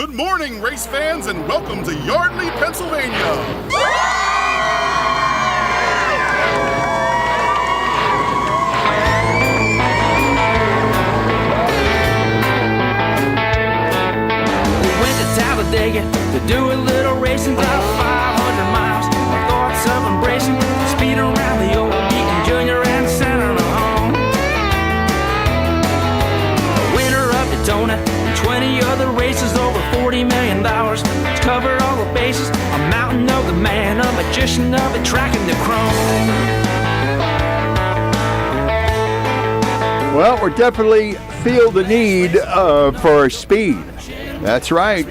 Good morning, race fans, and welcome to Yardley, Pennsylvania. Talladega to do a little racing, about 500 miles. My thoughts of embracing speed around the old Beacon Junior and Center home. The winner of Daytona and 20 other races, over $40 million. It's covered all the bases. A mountain of the man, a magician of the track and the chrome. Well, we're definitely feel the need for speed. That's right.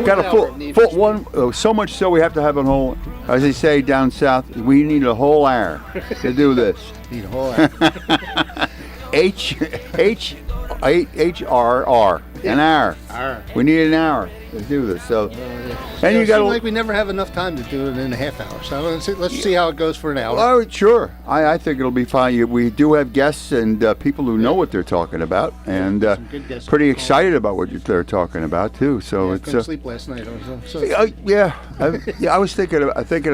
Got a full one. So much so we have to have a whole, as they say down south, we need a whole hour to do this. Need a whole hour. HRR, an hour. We need an hour to do this. So, and you got like we never have enough time to do it in a half hour. So let's see how it goes for an hour. Oh, sure. I think it'll be fine. We do have guests and people who know what they're talking about, and pretty excited about what they're talking about too. So I it's. couldn't sleep last night. I was thinking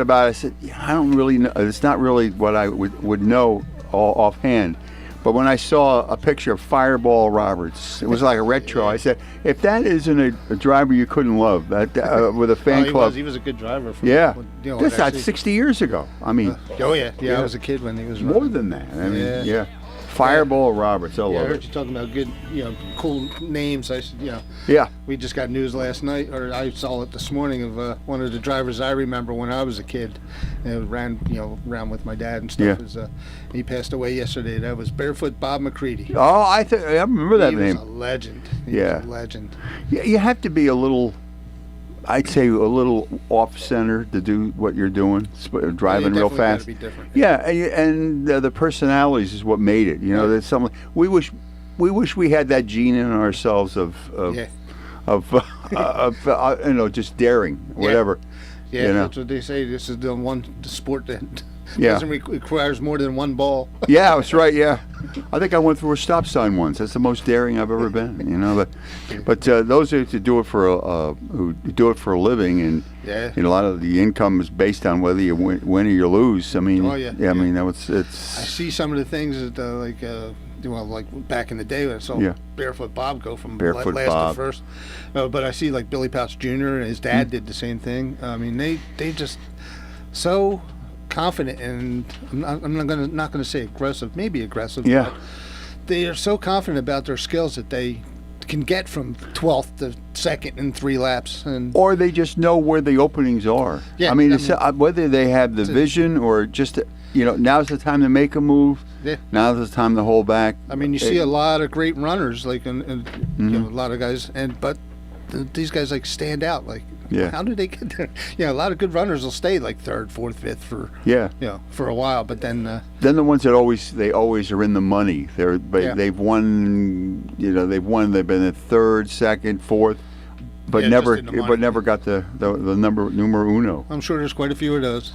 about it. I said, I don't really know. It's not really what I would know offhand. But when I saw a picture of Fireball Roberts, it was like a retro. I said, if that isn't a driver you couldn't love, that with a fan club. He was a good driver. That's not 60 years ago. I mean. I was a kid when he was more than that. I mean, Fireball Roberts. I heard you talking about good, cool names. I said, we just got news last night, or I saw it this morning, of one of the drivers I remember when I was a kid. And ran, around with my dad and stuff. He passed away yesterday. That was Barefoot Bob McCready. Oh, I remember that name. He was a legend. He was a legend. Yeah, you have to be a little. I'd say a little off-center to do what you're doing, driving real fast. Be different. Yeah, and the personalities is what made it. There's some. We wish we had that gene in ourselves of just daring, whatever. Yeah, that's what they say. This is the one sport that requires more than one ball. Yeah, that's right. Yeah, I think I went through a stop sign once. That's the most daring I've ever been. But those who do it for a living, and a lot of the income is based on whether you win or you lose. I mean, I mean, it's. I see some of the things that like back in the day when I saw Barefoot Bob go from last to first. But I see like Billy Pouch Jr. and his dad did the same thing. I mean, they just so confident, and I'm not gonna say aggressive, maybe aggressive. Yeah. But they are so confident about their skills that they can get from 12th to 2nd in 3 laps, or they just know where the openings are. Yeah, I mean, whether they have the vision or just now's the time to make a move. Yeah. Now's the time to hold back. I mean, you see a lot of great runners, like, a lot of guys, but these guys stand out. Like, how do they get there? A lot of good runners will stay like 3rd, 4th, 5th for for a while, but then the ones that always are in the money. They've won. They've been at 3rd, 2nd, 4th. But never got the numero uno. I'm sure there's quite a few of those.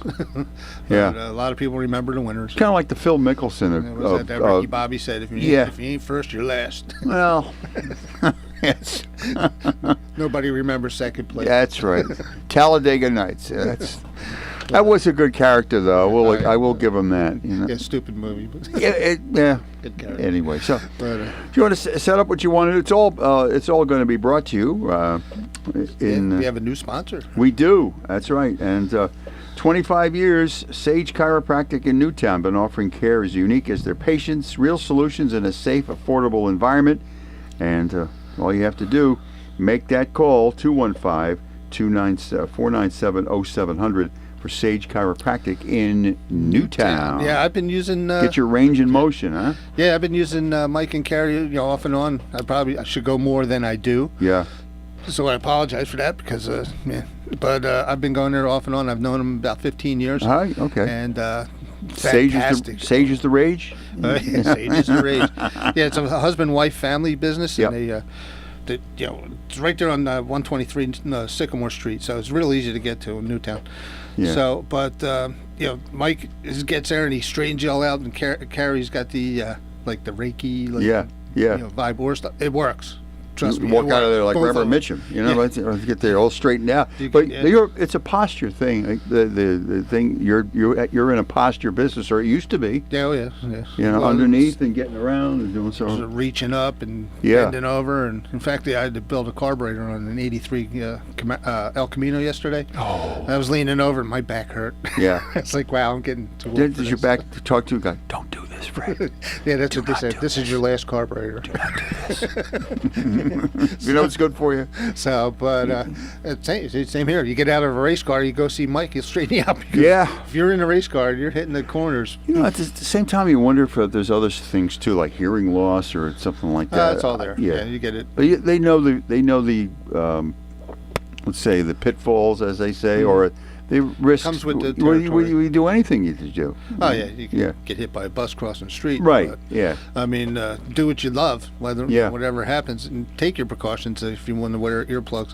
But a lot of people remember the winners. Kind of like the Phil Mickelson that Ricky Bobby said, if you ain't first, you're last. Well, yes. Nobody remembers second place. That's right. Talladega Nights. That was a good character, though. I will give him that. Stupid movie. But good character. Anyway, so if you want to set up what you want to do, it's all going to be brought to you. We have a new sponsor. We do. That's right. And 25 years, Sage Chiropractic in Newtown, been offering care as unique as their patients, real solutions in a safe, affordable environment. And all you have to do, make that call, 215-497-0700 for Sage Chiropractic in Newtown. Yeah, I've been using... Get your range in motion, huh? Yeah, I've been using Mike and Carrie, off and on. I should go more than I do. Yeah. So I apologize for that because, but I've been going there off and on. I've known them about 15 years. Okay. And fantastic. Sage is the rage? Sage is the rage. Yeah, it's a husband-wife family business, and it's right there on 123 Sycamore Street, so it's real easy to get to in Newtown. Yeah. So, but Mike gets there and he straightens you all out, and Carrie's got the the Reiki, vibe or stuff. It works. Trust me. Walk out of there like Reverend Mitchum, or get there all straightened out. But it's a posture thing. Like the thing you're in a posture business, or it used to be. Yeah. Underneath and getting around and doing so. Reaching up and bending over, and in fact, I had to build a carburetor on an '83 El Camino yesterday. Oh. I was leaning over and my back hurt. Yeah. It's like, wow, I'm getting too old. Does your back talk to a guy? Don't do this, Fred. Yeah, that's what they said. This is your last carburetor. Do not do this. You know it's good for you. So, but same here. You get out of a race car, you go see Mike, he'll straighten you out. Yeah. If you're in a race car, you're hitting the corners. At the same time, you wonder if there's other things too, like hearing loss or something like that. It's all there. Yeah, you get it. But they know the let's say the pitfalls, as they say, or the risks. Comes with the territory. You do anything you do. Oh yeah, you can get hit by a bus crossing the street. Right. But, yeah. I mean, do what you love, whatever happens, and take your precautions if you want to wear earplugs.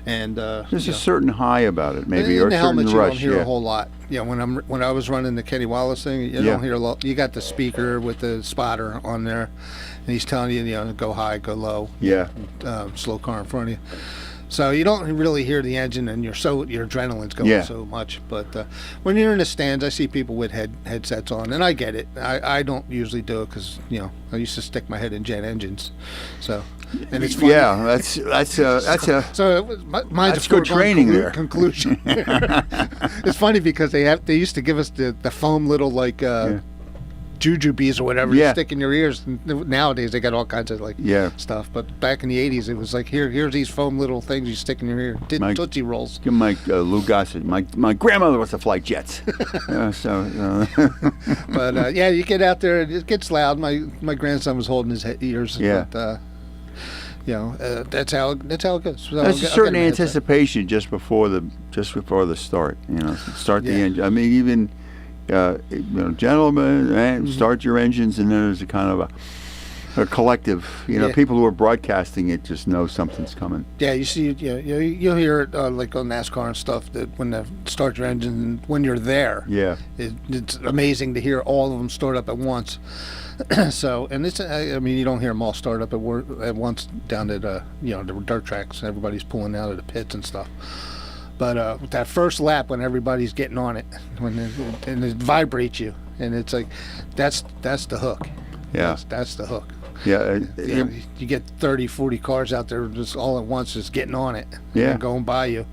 And there's a certain high about it, maybe, or a the certain helmet, rush. You don't hear a whole lot. Yeah, when I was running the Kenny Wallace thing, you don't hear a lot. You got the speaker with the spotter on there, and he's telling you, go high, go low. Yeah. Slow car in front of you. So you don't really hear the engine, and your adrenaline's going so much. But when you're in the stands, I see people with headsets on, and I get it. I don't usually do it because I used to stick my head in jet engines, so. And it's funny. Yeah, that's mine's good training there. Conclusion. It's funny because they used to give us the foam little jujubes or whatever you stick in your ears. Nowadays they got all kinds of stuff, but back in the 80s it was like here's these foam little things you stick in your ear. Tootsie Rolls. Give Mike Lou Gossett. My grandmother wants to fly jets. But you get out there, it gets loud. My grandson was holding his ears. Yeah. But, that's how it goes. So there's a certain anticipation just before the start. Start the engine. I mean, even gentlemen, start your engines, and then there's a kind of a collective. People who are broadcasting it just know something's coming. Yeah, you see, you'll hear it like on NASCAR and stuff that when they start your engine, when you're there, it's amazing to hear all of them start up at once. So, and you don't hear them all start up at once down at the dirt tracks. Everybody's pulling out of the pits and stuff. But that first lap when everybody's getting on it, and it vibrates you, and it's like that's the hook. Yeah, that's the hook. Yeah, you get 30, 40 cars out there just all at once, just getting on it. Yeah, and going by you.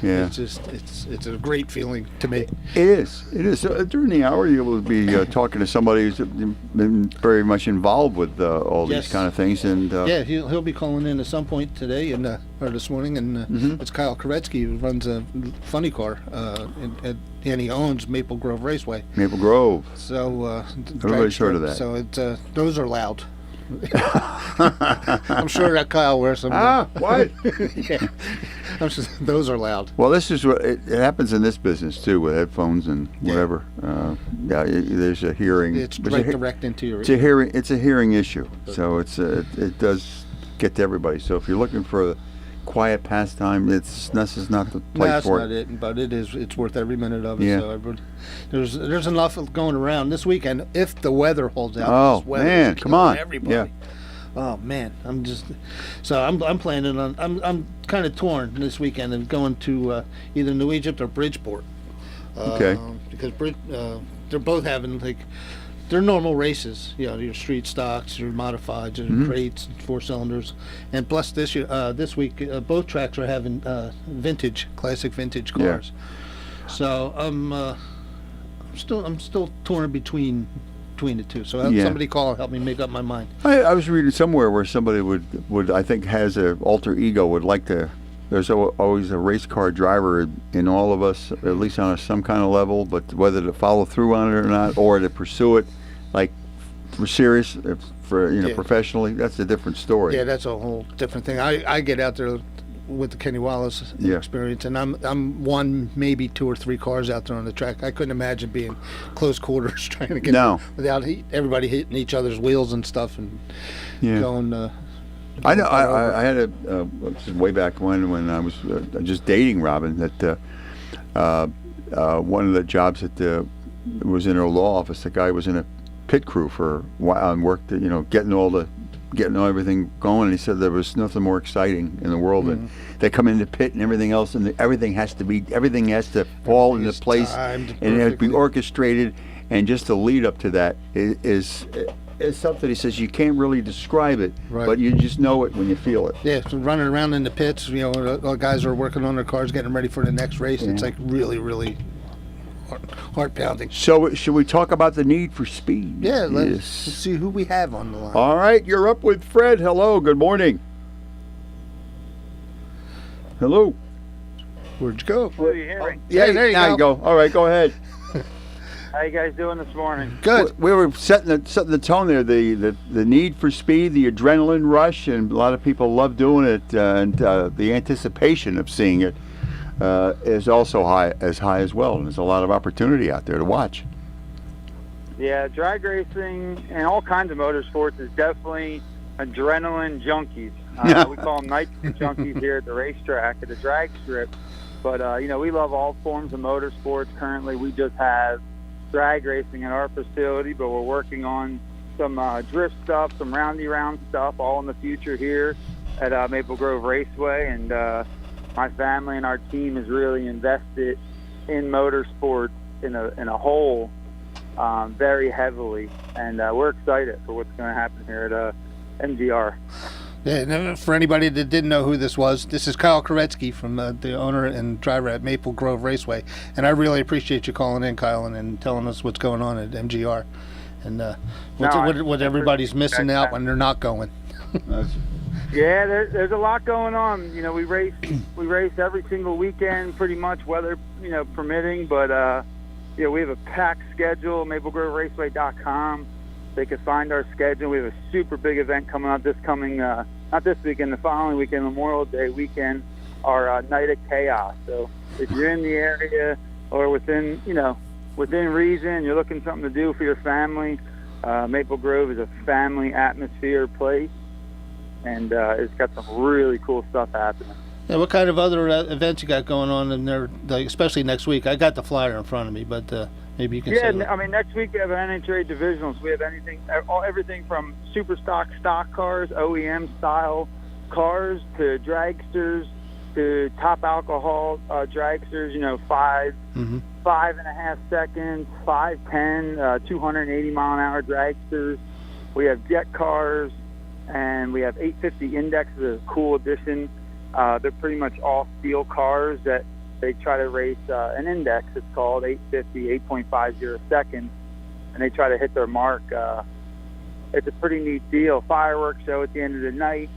Yeah, it's a great feeling to me. It is. So during the hour, you will be talking to somebody who's been very much involved with all these kind of things, and he'll be calling in at some point today or this morning, and it's Kyle Koretsky, who runs a funny car, and he owns Maple Grove Raceway. Maple Grove. So everybody's heard of that. So those are loud. I'm sure that Kyle wears some. What? Yeah. Those are loud. Well, this is what it happens in this business too, with headphones and whatever. There's a hearing. It's direct into your. It's a hearing issue, so it does get to everybody. So if you're looking for a quiet pastime, this is not the place for it. That's not it, but it is. It's worth every minute of it. Yeah. So there's enough going around this weekend if the weather holds out. Oh man, come on, everybody. Yeah. Oh man, I'm planning on. I'm kind of torn this weekend and going to either New Egypt or Bridgeport. Okay. Because they're both having they're normal races. Your street stocks, your modifieds, your crates, 4-cylinders, and plus this week both tracks are having classic vintage cars. Yeah. So I'm still torn between the two. So somebody call and help me make up my mind. I was reading somewhere where somebody would I think has an alter ego, would like to. There's always a race car driver in all of us, at least on some kind of level, but whether to follow through on it or not, or to pursue it, like for serious, professionally, that's a different story. Yeah, that's a whole different thing. I get out there with the Kenny Wallace experience, and I'm one, maybe 2 or 3 cars out there on the track. I couldn't imagine being close quarters trying to get without everybody hitting each other's wheels and stuff and going. I know. I had way back when I was just dating Robin, that one of the jobs that was in her law office, the guy was in a pit crew for a while and worked, getting all the getting everything going. He said there was nothing more exciting in the world than they come in the pit and everything else, and everything has to fall into place, and it has to be orchestrated. And just the lead up to that is something. He says you can't really describe it, but you just know it when you feel it. Yeah, so running around in the pits, the guys are working on their cars, getting ready for the next race. It's like really, really heart pounding. So should we talk about the need for speed? Yeah, let's see who we have on the line. All right, you're up with Fred. Hello, good morning. Hello. Where'd you go? What are you hearing? Yeah, there you go. All right, go ahead. How you guys doing this morning? Good. We were setting the tone there. The need for speed, the adrenaline rush, and a lot of people love doing it, and the anticipation of seeing it is also high as well. And there's a lot of opportunity out there to watch. Yeah, drag racing and all kinds of motorsports is definitely adrenaline junkies. We call them nitrogen junkies here at the racetrack, at the drag strip. But we love all forms of motorsports. Currently, we just have drag racing at our facility, but we're working on some drift stuff, some roundy round stuff, all in the future here at Maple Grove Raceway. And my family and our team is really invested in motorsports in a whole very heavily, and we're excited for what's going to happen here at MGR. Yeah, for anybody that didn't know who this was, this is Kyle Koretsky from the owner and driver at Maple Grove Raceway. And I really appreciate you calling in, Kyle, and telling us what's going on at MGR and what everybody's missing out when they're not going. Yeah, there's a lot going on. We race every single weekend, pretty much, weather permitting. But we have a packed schedule. MapleGroveRaceway.com. They can find our schedule. We have a super big event coming up not this weekend, the following weekend, Memorial Day weekend, our Night of Chaos. So if you're in the area or within reason, you're looking for something to do for your family, Maple Grove is a family atmosphere place, and it's got some really cool stuff happening. Yeah, what kind of other events you got going on in there, especially next week? I got the flyer in front of me, but maybe you can say that. I mean, next week we have an NHRA divisionals. We have everything from super stock cars, OEM style cars, to dragsters, to top alcohol dragsters. 5.5 seconds, 5:10, 280 mile an hour dragsters. We have jet cars, and we have 850 indexes, a cool addition. They're pretty much all steel cars that they try to race an index. It's called 850, 8.50 seconds, and they try to hit their mark. It's a pretty neat deal. Fireworks show at the end of the night.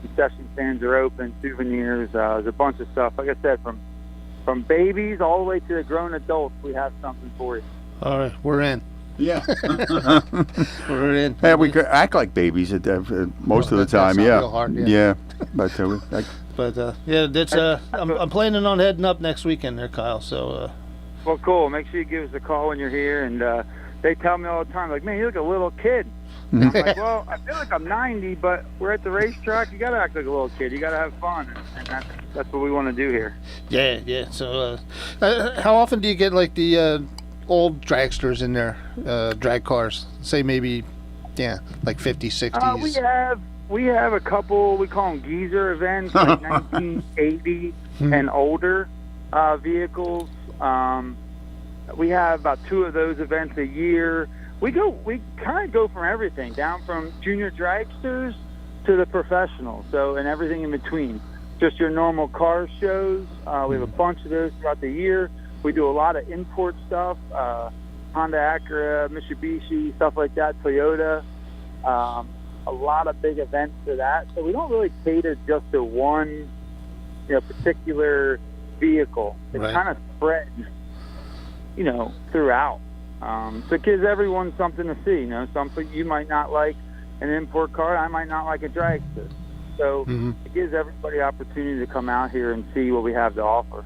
Concession stands are open, souvenirs. There's a bunch of stuff. Like I said, from babies all the way to the grown adults, we have something for you. All right, we're in. Yeah. We're in. Yeah, we act like babies most of the time. Yeah. Real hard, yeah. But that's I'm planning on heading up next weekend there, Kyle. So. Well, cool. Make sure you give us a call when you're here, and they tell me all the time, like, man, you look a little kid. And I'm like, well, I feel like I'm 90, but we're at the racetrack. You got to act like a little kid. You got to have fun, and that's what we want to do here. Yeah. So, how often do you get like the old dragsters in there, drag cars? Say maybe, like 50s, 60s. We have a couple. We call them geezer events, like 1980 and older vehicles. We have about 2 of those events a year. We kind of go from everything, down from junior dragsters to the professionals, and everything in between. Just your normal car shows. We have a bunch of those throughout the year. We do a lot of import stuff, Honda, Acura, Mitsubishi, stuff like that, Toyota. A lot of big events for that. So we don't really cater just to one, particular vehicle. It kind of spreads, throughout. So it gives everyone something to see. Something you might not like an import car, I might not like a dragster. So it gives everybody opportunity to come out here and see what we have to offer.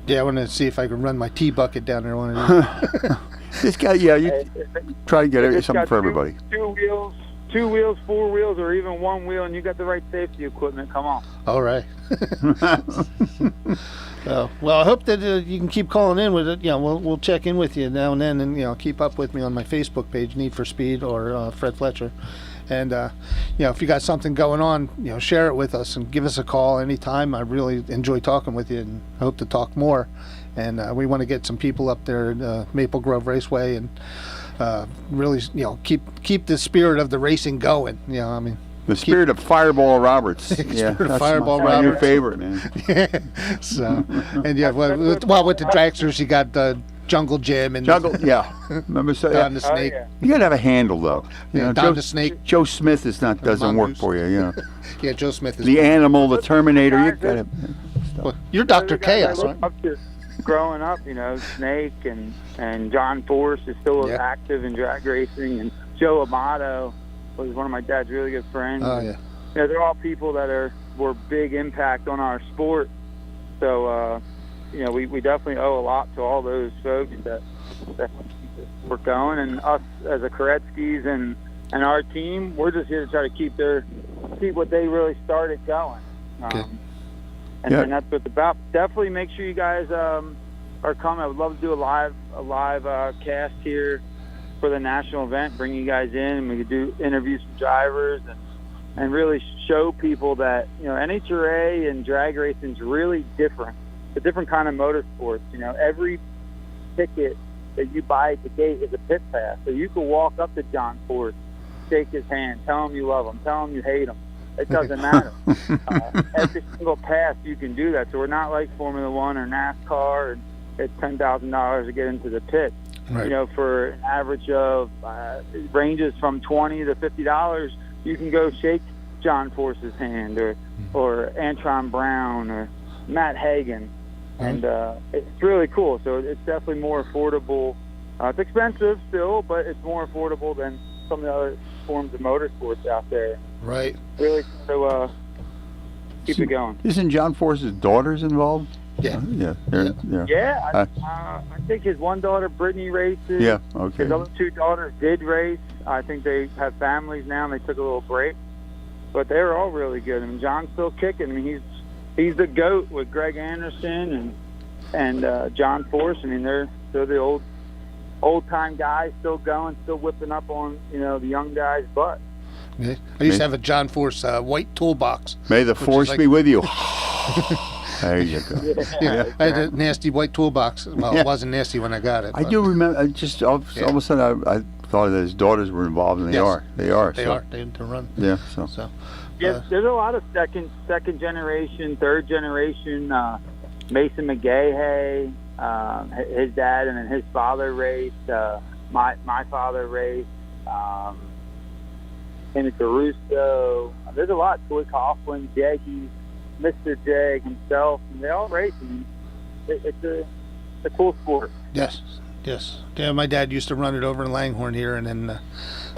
Yeah, I want to see if I can run my tea bucket down there one of these. This guy, you try to get something for everybody. 2 wheels, 2 wheels, 4 wheels, or even 1 wheel, and you got the right safety equipment, come on. All right. Well, I hope that you can keep calling in with it. We'll check in with you now and then, and keep up with me on my Facebook page, Need for Speed or Fred Fletcher. And if you got something going on, share it with us and give us a call anytime. I really enjoy talking with you, and I hope to talk more. And we want to get some people up there at Maple Grove Raceway and really, keep the spirit of the racing going. The spirit of Fireball Roberts. Spirit of Fireball Roberts. Your favorite, man. So, and with the dragsters, you got Jungle Jim and Remember Don the Snake. You gotta have a handle though. Don the Snake. Joe Smith doesn't work for you. Yeah, Joe Smith is the Animal, the Terminator. You gotta. You're Dr. Chaos, right? Growing up, Snake and John Force is still active in drag racing, and Joe Amato was one of my dad's really good friends. Oh yeah. They're all people that were big impact on our sport. So we definitely owe a lot to all those folks that we're going, and us as a Koretsky's and our team, we're just here to try to keep what they really started going. Okay. And that's what it's about. Definitely make sure you guys are coming. I would love to do a live cast here for the national event. Bring you guys in, and we could do interviews from drivers and really show people that NHRA and drag racing is really different. It's a different kind of motorsports. Every ticket that you buy at the gate is a pit pass, so you can walk up to John Force, shake his hand, tell him you love him, tell him you hate him. It doesn't matter. Every single pass you can do that. So we're not like Formula One or NASCAR, and it's $10,000 to get into the pit. Right. For an average of it ranges from $20 to $50, you can go shake John Force's hand or Antron Brown or Matt Hagan, and it's really cool. So it's definitely more affordable. It's expensive still, but it's more affordable than some of the other forms of motorsports out there. Right. Really, so keep it going. Isn't John Force's daughters involved? Yeah. Yeah. I think his one daughter, Brittany, races. Yeah, okay. His other 2 daughters did race. I think they have families now, and they took a little break. But they were all really good. John's still kicking. He's the GOAT with Greg Anderson and John Force. They're the old-time guys still going, still whipping up on, the young guys' butt. Yeah. I used to have a John Force white toolbox. May the Force be with you. There you go. Yeah. I had a nasty white toolbox. Well, it wasn't nasty when I got it. I do remember. All of a sudden, I thought that his daughters were involved, and they are. They are. They run. Yeah. So. Yes, there's a lot of second generation, third generation. Mason McGahey, his dad, and then his father raced. My father raced. Kenny Caruso. There's a lot. Toy Coughlin, Jaggy, Mr. Jag himself, and they all race. It's a cool sport. Yes. Yeah, my dad used to run it over in Langhorne here, and then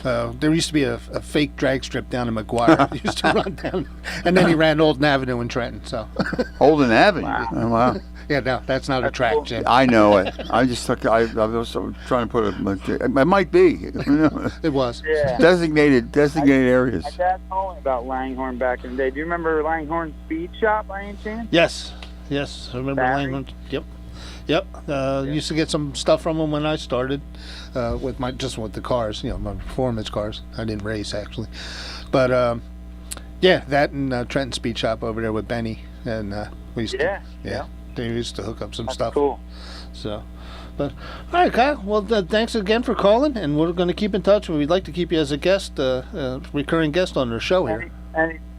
there used to be a fake drag strip down in McGuire. He used to run down, and then he ran Olden Avenue in Trenton. So Olden Avenue. Wow. Oh, wow. Yeah, no, that's not a track, Jim. I know it. I just took. I was trying to put it. It might be. It was. Yeah. Designated areas. My dad told me about Langhorne back in the day. Do you remember Langhorne Speed Shop by any chance? Yes. I remember Barry? Langhorne. Yep. Used to get some stuff from him when I started with the cars, my performance cars. I didn't race actually, but that and Trenton Speed Shop over there with Benny, and we used to. Yeah. They used to hook up some stuff. Cool. So, but all right, Kyle. Well, thanks again for calling, and we're going to keep in touch. We'd like to keep you as a guest, recurring guest on our show here.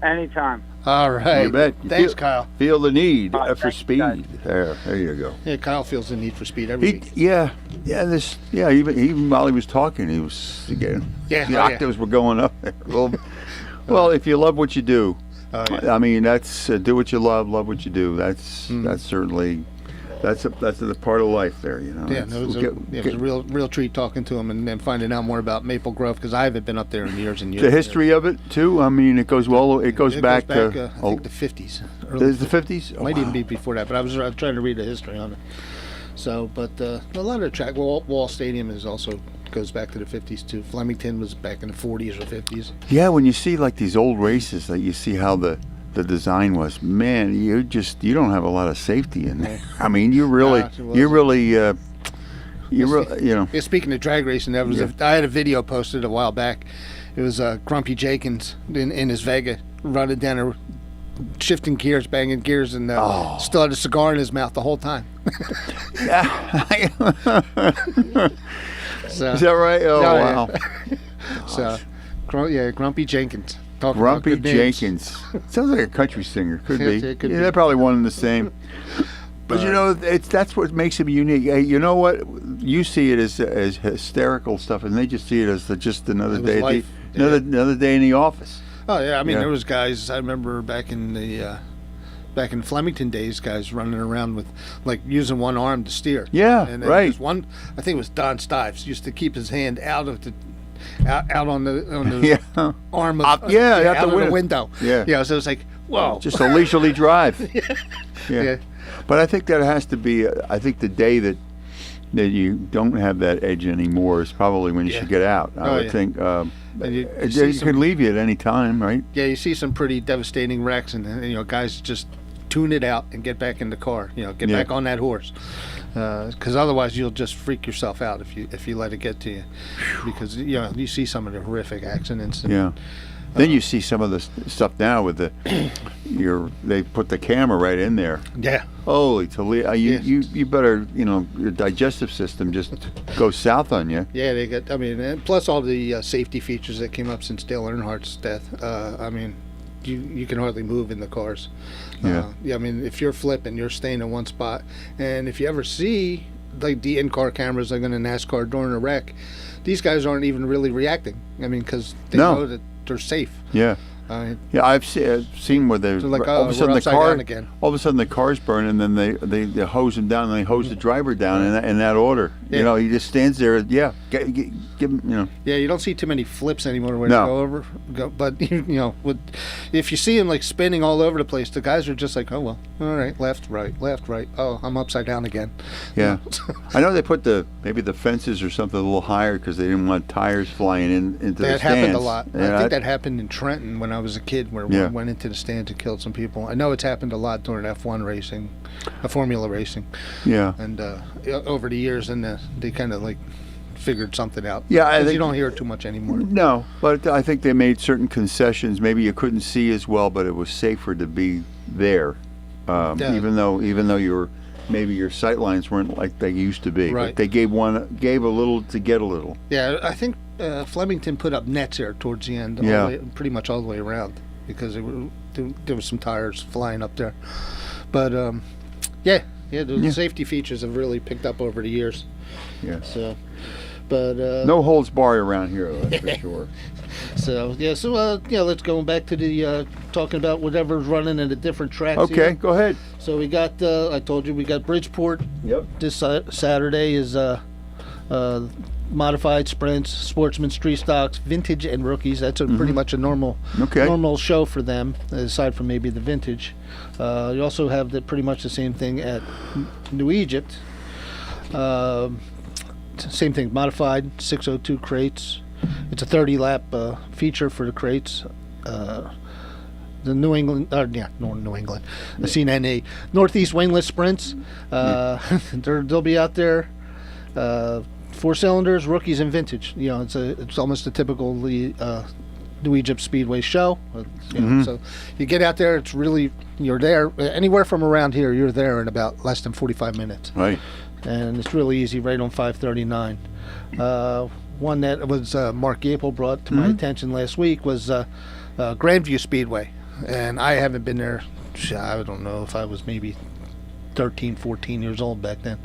Anytime. All right. You bet. Thanks, Kyle. Feel the need for thanks, speed. guys. There you go. Yeah, Kyle feels the need for speed every week. Even while he was talking, he was again. Yeah. The octaves were going up there. Well, if you love what you do. I mean, that's do what you love what you do. That's certainly that's a part of life there, Yeah, it was a real treat talking to him and finding out more about Maple Grove, because I haven't been up there in years and years. The history of it too. I mean, it goes back to I think the 50s. Is the 50s? Might even be before that, but I was trying to read the history on it. So, but a lot of the track, Wall Stadium is also goes back to the 50s too. Flemington was back in the 40s or 50s. Yeah, when you see like these old races, that you see how the design was, man, you don't have a lot of safety in there. I mean, you really. Yeah, speaking of drag racing, I had a video posted a while back. It was Grumpy Jenkins in his Vega running down shifting gears, banging gears, and still had a cigar in his mouth the whole time. Yeah. So, is that right? Oh, no, wow. So, Grumpy Jenkins. Grumpy Jenkins. Sounds like a country singer. Could be. It could be. They're probably one and the same. But that's what makes him unique. Hey, you know what? You see it as hysterical stuff, and they just see it as just another day. Another day in the office. Oh yeah, I mean there was guys. I remember back in Flemington days, guys running around with like using one arm to steer. Yeah, and right. One, I think it was Don Stives, used to keep his hand out of the. Out on the arm of out the window. Yeah. So it's like, whoa. Just a leisurely drive. Yeah. But I think that has to be. I think the day that you don't have that edge anymore is probably when you should get out. I would think. It could leave you at any time, right? Yeah, you see some pretty devastating wrecks, and guys just tune it out and get back in the car. Get back on that horse, because otherwise you'll just freak yourself out if you let it get to you, because you see some of the horrific accidents. And, then you see some of the stuff now with they put the camera right in there. Yeah. Holy Toledo! You better your digestive system just goes south on you. Yeah, they got. I mean, and plus all the safety features that came up since Dale Earnhardt's death. I mean, you can hardly move in the cars. I mean, if you're flipping, you're staying in one spot, and if you ever see like the in-car cameras like in a NASCAR during a wreck, these guys aren't even really reacting. I mean, because they know that they're safe. Yeah. I've seen where they're like, all of a sudden all of a sudden the car's burning, and then they hose him down, and they hose the driver down in that order. Yeah. He just stands there. Yeah, give him. Yeah, you don't see too many flips anymore when they go over. But if you see him like spinning all over the place, the guys are just like, oh well, all right, left, right. Oh, I'm upside down again. Yeah, I know they put maybe the fences or something a little higher because they didn't want tires flying into the stands. That happened a lot. Yeah, I think that happened in Trenton when I was a kid, where one went into the stands and killed some people. I know it's happened a lot during F1 racing, Formula racing. Yeah. And over the years, and they kind of like figured something out. Yeah, I think you don't hear it too much anymore. No, but I think they made certain concessions. Maybe you couldn't see as well, but it was safer to be there, even though maybe your sight lines weren't like they used to be. Right. But they gave a little to get a little. Yeah, I think Flemington put up nets there towards the end, pretty much all the way around, because there was some tires flying up there. But the safety features have really picked up over the years. Yeah. So, but no holds barred around here, that's for sure. So let's go back to the talking about whatever's running at a different track. Okay, here. Go ahead. So we got I told you we got Bridgeport. Yep. This Saturday is modified sprints, sportsman, street stocks, vintage, and rookies. That's pretty much a normal show for them, aside from maybe the vintage. You also have pretty much the same thing at New Egypt. Same thing, modified 602 crates. It's a 30-lap feature for the crates. The New England. The CNA Northeast Wingless Sprints. They'll be out there. 4 cylinders, rookies, and vintage. It's almost a typical New Egypt Speedway show. So you get out there. It's really you're there anywhere from around here. You're there in about less than 45 minutes. Right. And it's really easy, right on 539. One that was Mark Gapel brought to my attention last week was Grandview Speedway, and I haven't been there. I don't know if I was maybe 13, 14 years old back then.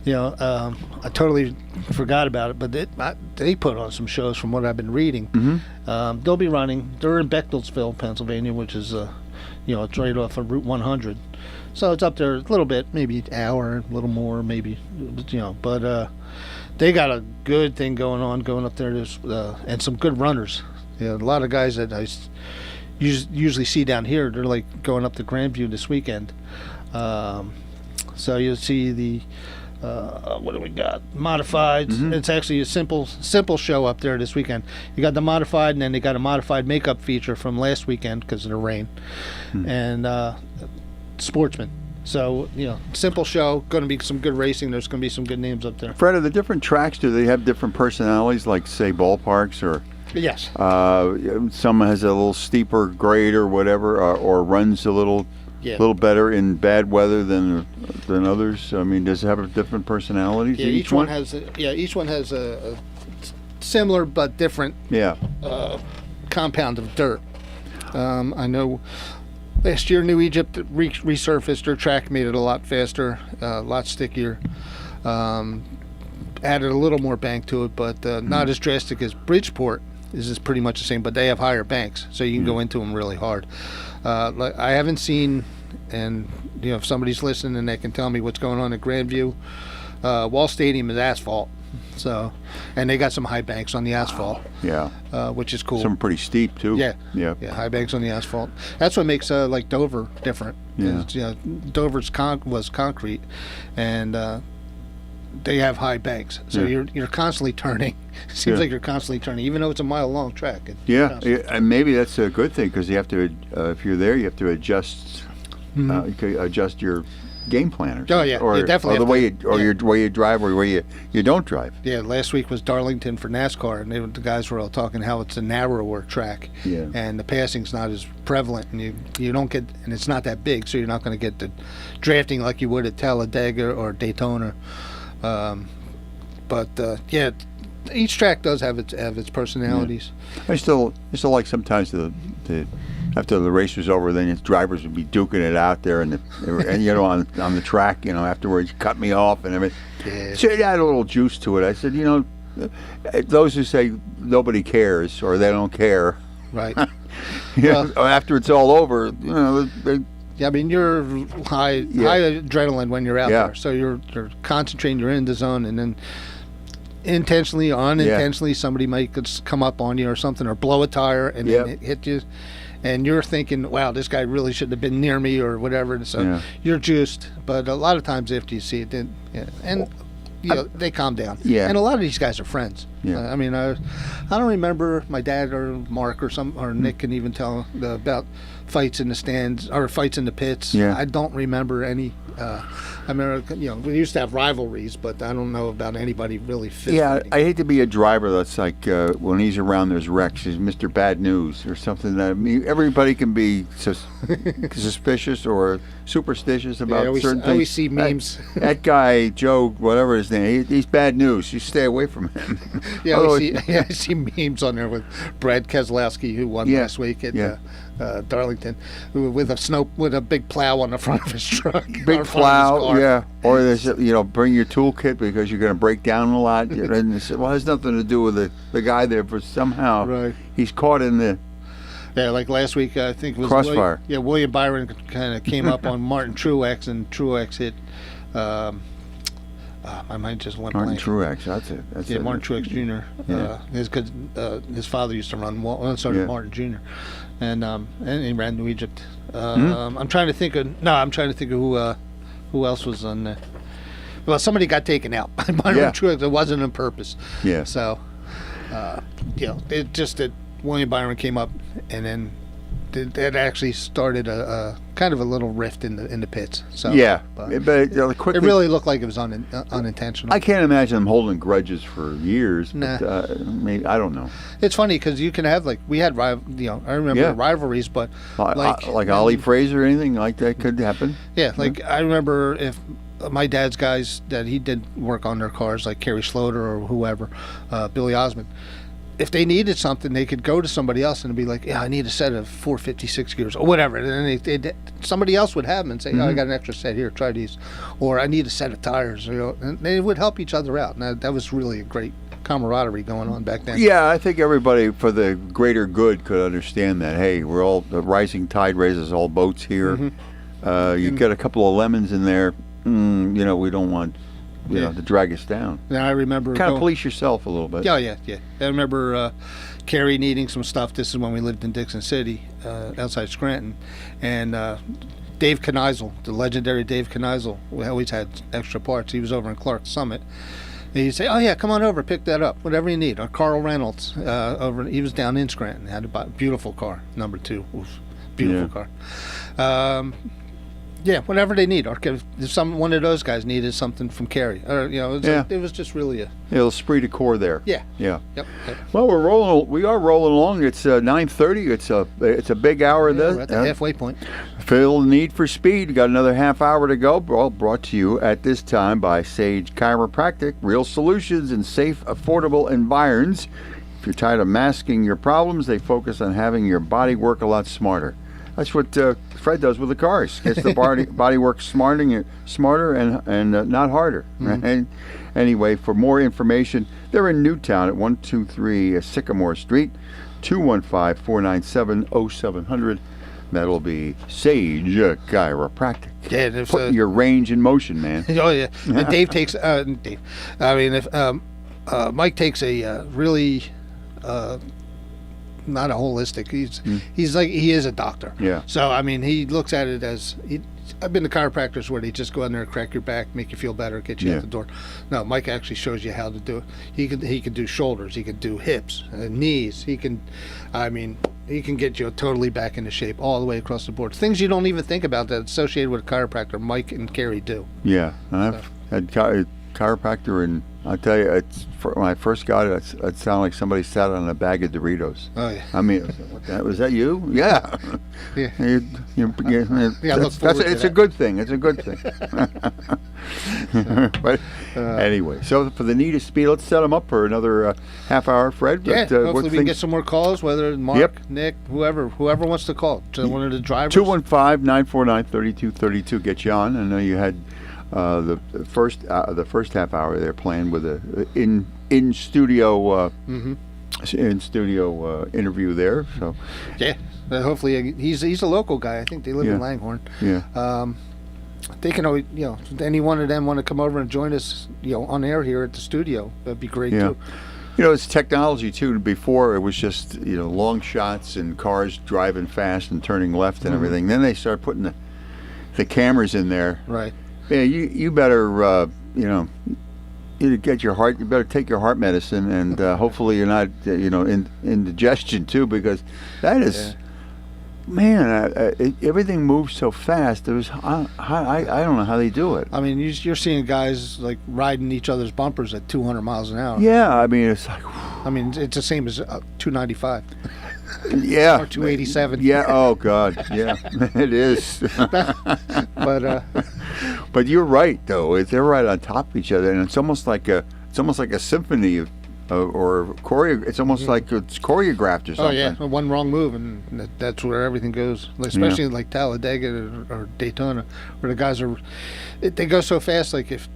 I totally forgot about it, but they put on some shows from what I've been reading. They'll be running. They're in Bechtelsville, Pennsylvania, which is it's right off of Route 100. So it's up there a little bit, maybe an hour, a little more, maybe, but they got a good thing going up there, and some good runners. A lot of guys that I usually see down here, they're like going up to Grandview this weekend. So you'll see the what do we got? Modifieds. It's actually a simple show up there this weekend. You got the modified, and then they got a modified makeup feature from last weekend because of the rain, and sportsman. So, simple show. Going to be some good racing. There's going to be some good names up there. Fred, are the different tracks, do they have different personalities, like, say, ballparks? Or yes. Some has a little steeper grade or whatever, or runs a little better in bad weather than others. I mean, does it have different personalities? Yeah, each one has a similar but different compound of dirt. I know last year New Egypt resurfaced their track, made it a lot faster, a lot stickier, added a little more bank to it, but not as drastic as Bridgeport. Is pretty much the same, but they have higher banks, so you can go into them really hard. I haven't seen, and if somebody's listening and they can tell me what's going on at Grandview, Wall Stadium is asphalt, so, and they got some high banks on the asphalt. Which is cool. Some pretty steep too. Yeah, high banks on the asphalt. That's what makes like Dover different. Dover's was concrete, and they have high banks, so you're constantly turning. It seems like you're constantly turning, even though it's a mile-long track. And maybe that's a good thing, because you have to, if you're there, you have to adjust. You could adjust your game plan, or you definitely, or the way you drive, or the way you don't drive. Yeah, last week was Darlington for NASCAR, and the guys were all talking how it's a narrower track, and the passing's not as prevalent, and you don't get, and it's not that big, so you're not going to get the drafting like you would at Talladega or Daytona. Each track does have its personalities. I still like sometimes the after the race was over, then its drivers would be duking it out there, and on the track, afterwards, cut me off and everything. So it added a little juice to it. I said, those who say nobody cares or they don't care, right? After it's all over, Yeah, I mean, you're high adrenaline when you're out there, so you're concentrating, you're in the zone, and then intentionally or unintentionally somebody might come up on you or something, or blow a tire and then hit you, and you're thinking, wow, this guy really shouldn't have been near me or whatever, and so you're juiced. But a lot of times after you see it, they calm down. And a lot of these guys are friends. I mean, I don't remember my dad or Mark or Nick can even tell about fights in the stands or fights in the pits. I don't remember any. I remember, we used to have rivalries, but I don't know about anybody really fighting. I hate to be a driver that's like, when he's around, there's wrecks. He's Mr. Bad News or something. Everybody can be suspicious or superstitious about certain things. I always see memes. That guy, Joe, whatever his name, he's bad news. You stay away from him. I see memes on there with Brad Keselowski, who won last week at Darlington, with a big plow on the front of his truck. Big plow, or there's bring your toolkit because you're going to break down a lot. And it has nothing to do with the guy there, but somehow he's caught in the like last week, I think it was crossfire. William Byron kind of came up on Martin Truex, and Truex hit. My mind just went Martin blank. Truex, that's it. Martin Truex Jr. His father used to run Martin Jr. And he ran New Egypt. I'm trying to think of who else was on there. Well, somebody got taken out by Martin Truex. It wasn't on purpose. So, it just that William Byron came up, and then that actually started a kind of a little rift in the pits. So but quickly, it really looked like it was unintentional. I can't imagine them holding grudges for years. But, maybe, I don't know. It's funny because you can have we had I remember rivalries, but like Ollie Fraser or anything like that could happen. I remember if my dad's guys that he did work on their cars, like Kerry Schloter or whoever, Billy Osmond. If they needed something, they could go to somebody else and be like, I need a set of 456 gears or whatever. And then somebody else would have them and say, I got an extra set here, try these. Or I need a set of tires. And they would help each other out. And that was really a great camaraderie going on back then. I think everybody, for the greater good, could understand that. Hey, the rising tide raises all boats here. You get a couple of lemons in there, we don't want to drag us down. Now I remember kind of police yourself a little bit. I remember Kerry needing some stuff. This is when we lived in Dixon City, outside Scranton, and Dave Kneisel, the legendary Dave Kneisel, we always had extra parts. He was over in Clark Summit. And he'd say, "Oh yeah, come on over, pick that up, whatever you need." Or Carl Reynolds, he was down in Scranton, had a beautiful car, number 2, beautiful car. Yeah, whatever they need. Or if one of those guys needed something from Cary, or it was just really a esprit de corps there. Yeah. Yep. Well, we are rolling along. It's 9:30. It's a big hour. We're at the halfway point. Feel the need for speed. We got another half hour to go. All brought to you at this time by Sage Chiropractic. Real solutions in safe, affordable environs. If you're tired of masking your problems, they focus on having your body work a lot smarter. That's what Fred does with the cars. Gets the body work smarter and not harder. Right? And anyway, for more information, they're in Newtown at 123 Sycamore Street, 215-497-0700. That'll be Sage Chiropractic. Yeah, putting your range in motion, man. Oh yeah. And Dave takes Dave. I mean, if Mike takes a really. Not a holistic. He's like, he is a doctor. Yeah. So I mean, he looks at it as I've been to chiropractors where they just go in there, crack your back, make you feel better, get you out the door. No, Mike actually shows you how to do it. He can do shoulders, he can do hips, knees. He can get you totally back into shape all the way across the board. Things you don't even think about that associated with a chiropractor. Mike and Cary do. Yeah, I've had chiropractor, and I'll tell you, when I first got it, it sounded like somebody sat on a bag of Doritos. Oh yeah. I mean, was that you? Yeah. Yeah. It's a good thing. It's a good thing. But anyway, so for the need of speed, let's set them up for another half hour, Fred. Yeah. But, hopefully we can get some more calls. Whether Mark, Nick, whoever wants to call. So one of the drivers. 215-949-3232. Get you on. I know you had. The first half hour they're playing with a in studio interview there. So yeah, hopefully he's a local guy. I think they live in Langhorne. Yeah. They can always, any one of them want to come over and join us, on air here at the studio. That'd be great too. It's technology too. Before it was just long shots and cars driving fast and turning left and everything. Then they start putting the cameras in there. Right. Yeah, you better you get your heart. You better take your heart medicine, and hopefully you're not in indigestion too, because that is, man, everything moves so fast. I don't know how they do it. I mean, you're seeing guys like riding each other's bumpers at 200 miles an hour. Yeah, I mean it's like. I mean it's the same as 295. Yeah. Or 287. Yeah. Oh God. Yeah. It is. But you're right though. They're right on top of each other, and it's almost like a symphony or choreo. It's almost like it's choreographed or something. Oh yeah. One wrong move, and that's where everything goes. Especially like Talladega or Daytona, where the guys they go so fast. Like if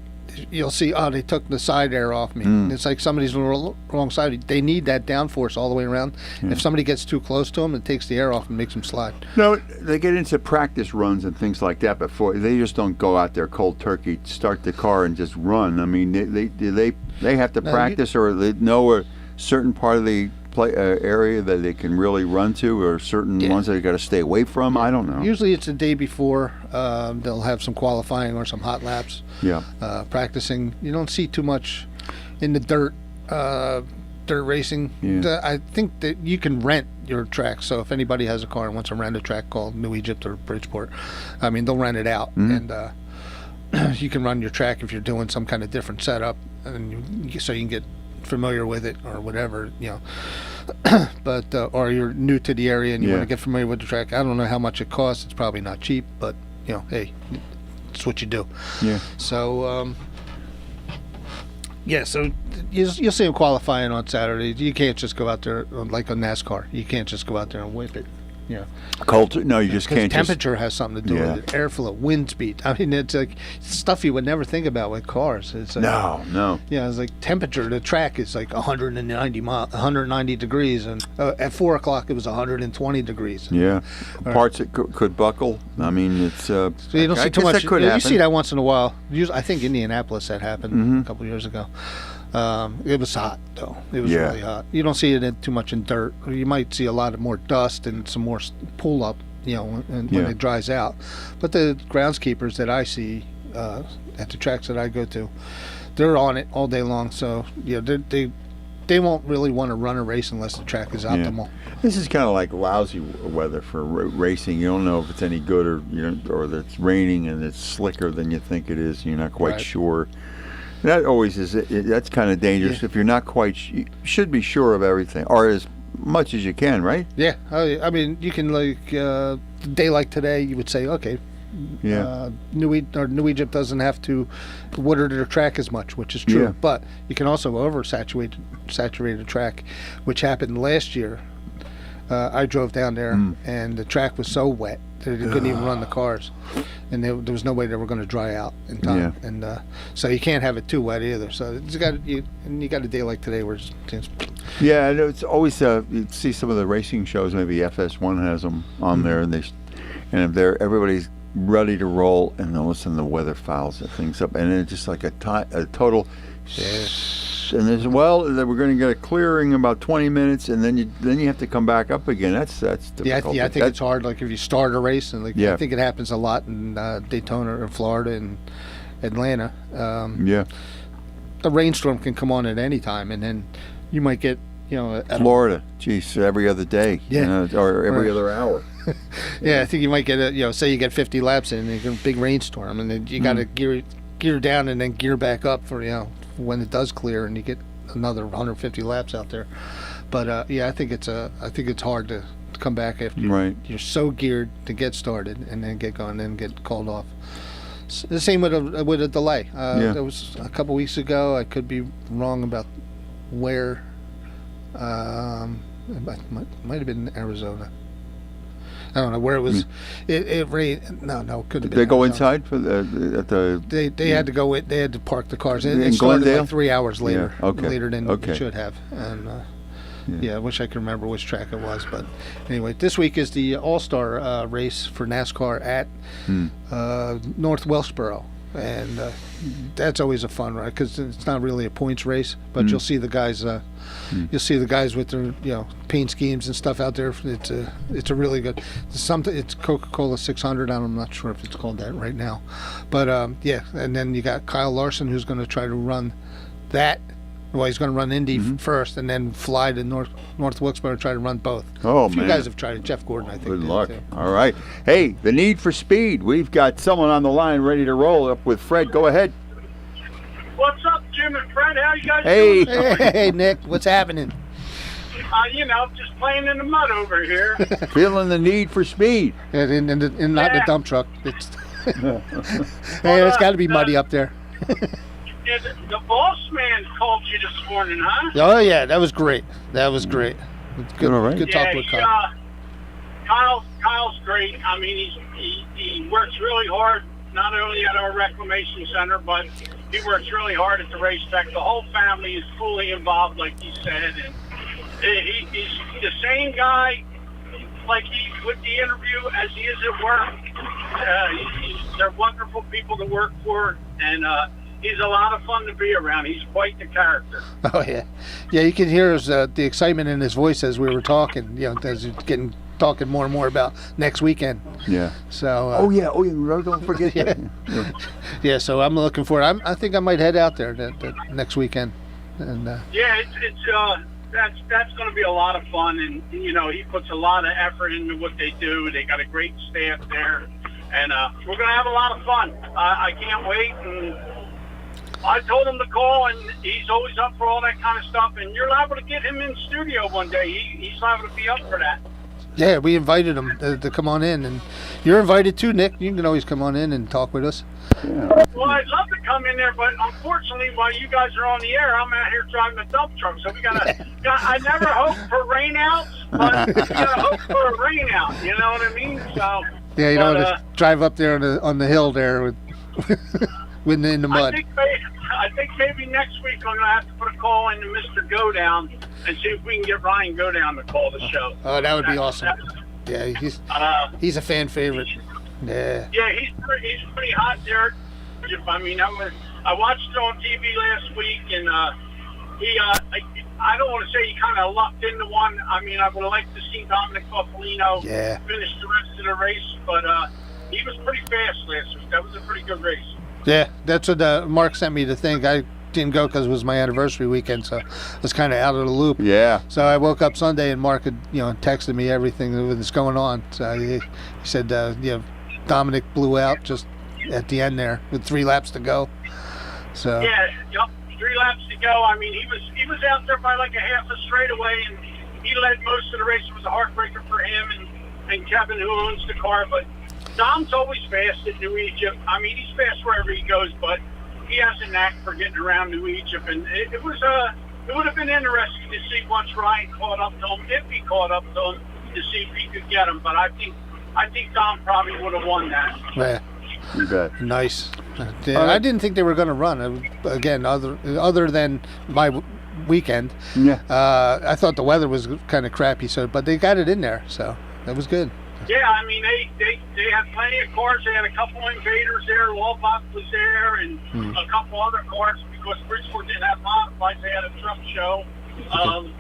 you'll see, they took the side air off me. It's like somebody's on the wrong side. They need that downforce all the way around. If somebody gets too close to them, it takes the air off and makes them slide. No, they get into practice runs and things like that before. They just don't go out there cold turkey, start the car and just run. I mean, they have to practice, or they know a certain part of the area that they can really run to, or certain ones that they got to stay away from. I don't know. Usually it's the day before. They'll have some qualifying or some hot laps. Practicing. You don't see too much in the dirt racing. I think that you can rent your track. So if anybody has a car and wants to rent a track called New Egypt or Bridgeport, I mean, they'll rent it out, and you can run your track if you're doing some kind of different setup, and so you can get familiar with it or whatever, but or you're new to the area and you want to get familiar with the track. I don't know how much it costs. It's probably not cheap, but hey, it's what you do. So so you'll see them qualifying on Saturday. You can't just go out there like on NASCAR. You can't just go out there and whip it. Cold. No, you just can't. Temperature has something to do with it. Airflow, wind speed. I mean, it's like stuff you would never think about with cars. It's like, no. Yeah, it's like temperature. The track is like 190 degrees, and at 4 o'clock it was 120 degrees. Yeah, parts that could buckle. I mean, it's. So you don't see too much. You see that once in a while. I think Indianapolis that happened a couple years ago. It was hot though. It was really hot. You don't see it too much in dirt. You might see a lot more dust and some more pull up when it dries out. But the groundskeepers that I see at the tracks that I go to, they're on it all day long. So they won't really want to run a race unless the track is optimal. This is kind of like lousy weather for racing. You don't know if it's any good or that it's raining and it's slicker than you think it is. You're not quite sure. That always is. That's kind of dangerous if you're not quite. You should be sure of everything, or as much as you can, right? Yeah, I mean, you can a day like today, you would say, okay, New Egypt doesn't have to water their track as much, which is true. Yeah. But you can also saturate a track, which happened last year. I drove down there, and the track was so wet that they couldn't even run the cars, and there was no way they were going to dry out in time. Yeah. And so you can't have it too wet either. So you got a day like today where it's yeah, it's always you see some of the racing shows. Maybe FS1 has them on there, and everybody's ready to roll, and all of a sudden the weather fouls things up, and it's just like a total. Yeah. And there's we're going to get a clearing in about 20 minutes, and then you have to come back up again. That's difficult. Yeah, I think it's hard. Like if you start a race, and I think it happens a lot in Daytona or Florida and Atlanta. A rainstorm can come on at any time, and then you might get Florida. Geez, every other day. Yeah, or every other hour. Yeah, I think you might get say you get 50 laps in, and you get a big rainstorm, and then you got to gear down and then gear back up for when it does clear, and you get another 150 laps out there. But I think it's hard to come back after you're so geared to get started and then get going and get called off. The same with a delay. There was a couple weeks ago. I could be wrong about where. It might have been Arizona. I don't know where it was. It rained. No, it could have been. They go inside for the. They had to go. They had to park the cars. In it started Glendale? like 3 hours later. Yeah. Okay. Later than it should have. And I wish I could remember which track it was. But anyway, this week is the All-Star race for NASCAR at North Wilkesboro. And that's always a fun ride because it's not really a points race, but you'll see the guys. You'll see the guys with their paint schemes and stuff out there. It's a really good. It's Coca-Cola 600. I'm not sure if it's called that right now, but And then you got Kyle Larson who's going to try to run that. Well, he's going to run Indy first, and then fly to North Wilkesboro and try to run both. Oh, a few guys have tried it. Jeff Gordon, I think. Good luck. All right. Hey, the need for speed. We've got someone on the line ready to roll up with Fred. Go ahead. What's up, Jim and Fred? How you guys doing? Hey, Nick. What's happening? Just playing in the mud over here. Feeling the need for speed. And not the dump truck. It's it's got to be muddy up there. Yeah, the boss man called you this morning, huh? Oh yeah, that was great. Good, all right. Good talk with Kyle. Kyle's great. I mean, he works really hard, not only at our reclamation center, but he works really hard at the racetrack. The whole family is fully involved, like he said, and he's the same guy, like with the interview as he is at work. They're wonderful people to work for, and he's a lot of fun to be around. He's quite the character. Oh yeah. You can hear the excitement in his voice as we were talking. As he's talking more and more about next weekend. Yeah. So. Don't forget that. Yeah. So I'm looking forward. I think I might head out there that next weekend. And. That's going to be a lot of fun, and he puts a lot of effort into what they do. They got a great staff there, and we're going to have a lot of fun. I can't wait. And I told him to call, and he's always up for all that kind of stuff. And you're liable to get him in studio one day. He's liable to be up for that. Yeah, we invited him to come on in, and you're invited too, Nick. You can always come on in and talk with us. Yeah. Well, I'd love to come in there, but unfortunately, while you guys are on the air, I'm out here driving a dump truck. So I never hope for rainouts, but you gotta hope for a rainout. You know what I mean? So. Yeah, you don't want to drive up there on the hill there with in the mud. I think maybe next week I'm gonna have to put a call into Mr. Go Down and see if we can get Ryan Go Down to call the show. Oh, that would be awesome. Yeah, he's a fan favorite. Yeah. Yeah, he's pretty hot there. I mean, I watched it on TV last week, and I don't want to say he kind of lucked into one. I mean, I would have liked to see Dominic Buffalino finish the rest of the race, but he was pretty fast last week. That was a pretty good race. Yeah, that's what Mark sent me to think. I didn't go because it was my anniversary weekend, so I was kind of out of the loop. Yeah. So I woke up Sunday and Mark had, texted me everything that was going on. So he said, Dominic blew out just at the end there with 3 laps to go. So. Yeah, yep, 3 laps to go. I mean, he was out there by like a half a straightaway, and he led most of the race. It was a heartbreaker for him and Kevin, who owns the car. But Dom's always fast at New Egypt. I mean, he's fast wherever he goes, but he has a knack for getting around New Egypt. And it would have been interesting to see once Ryan caught up to him, if he caught up to him, to see if he could get him. But I think Dom probably would have won that. Yeah. You bet. Nice. I didn't think they were going to run. Again, other than my weekend, I thought the weather was kind of crappy. But they got it in there, so that was good. Yeah, I mean they had plenty of cars. They had a couple invaders there. Wallbach was there, and a couple other cars because Bridgeport didn't have modifieds. They had a truck show, so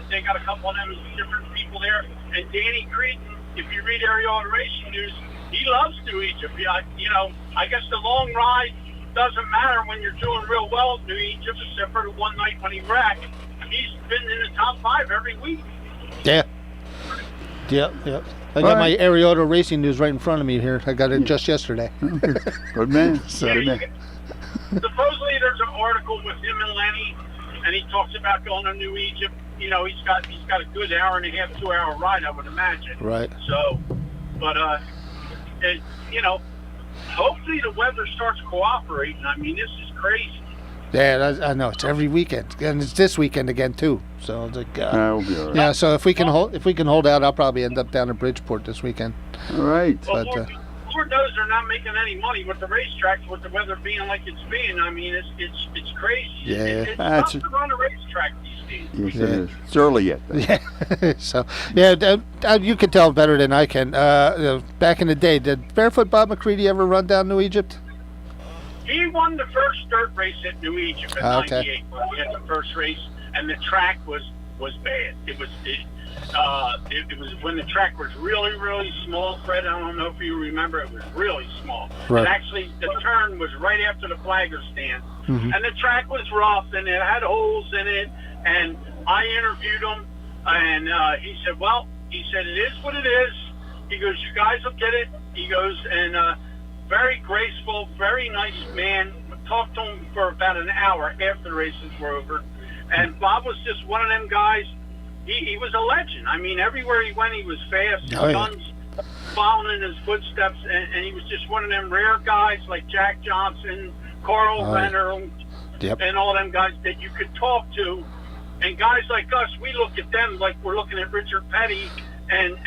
they got a couple of them different people there. And Danny Creedon, if you read Ariel Racing News, he loves New Egypt. I guess the long ride doesn't matter when you're doing real well at New Egypt, except for the one night when he wrecked. He's been in the top 5 every week. Yeah. Yep. I got my Ariota Racing News right in front of me here. I got it just yesterday. Good man. Supposedly there's an article with him and Lenny, and he talks about going to New Egypt. He's got a good hour and a half, 2 hour ride, I would imagine. Right. So, but hopefully the weather starts cooperating. I mean, this is crazy. Yeah, I know. It's every weekend, and it's this weekend again too. So it's like, we'll be all right. yeah. So if we can hold out, I'll probably end up down in Bridgeport this weekend. All right. Well, Lord knows they're not making any money with the racetracks, with the weather being like it's being. I mean, it's crazy. Yeah, it's tough to run a racetrack these days. Yes, it is. It's early yet. Yeah. So you can tell better than I can. Back in the day, did Barefoot Bob McCready ever run down New Egypt? He won the first dirt race at New Egypt in '98 when he had the first race, and the track was bad. It was when the track was really, really small. Fred, I don't know if you remember, it was really small. Right. And actually, the turn was right after the flagger stand, and the track was rough, and it had holes in it. And I interviewed him, and he said, it is what it is. He goes, you guys will get it. He goes, and very graceful, very nice man. Talked to him for about an hour after the races were over. And Bob was just one of them guys. He was a legend. I mean, everywhere he went, he was fast. His sons following in his footsteps. And he was just one of them rare guys like Jack Johnson, Carl Renner, and all them guys that you could talk to. And guys like us, we look at them like we're looking at Richard Petty and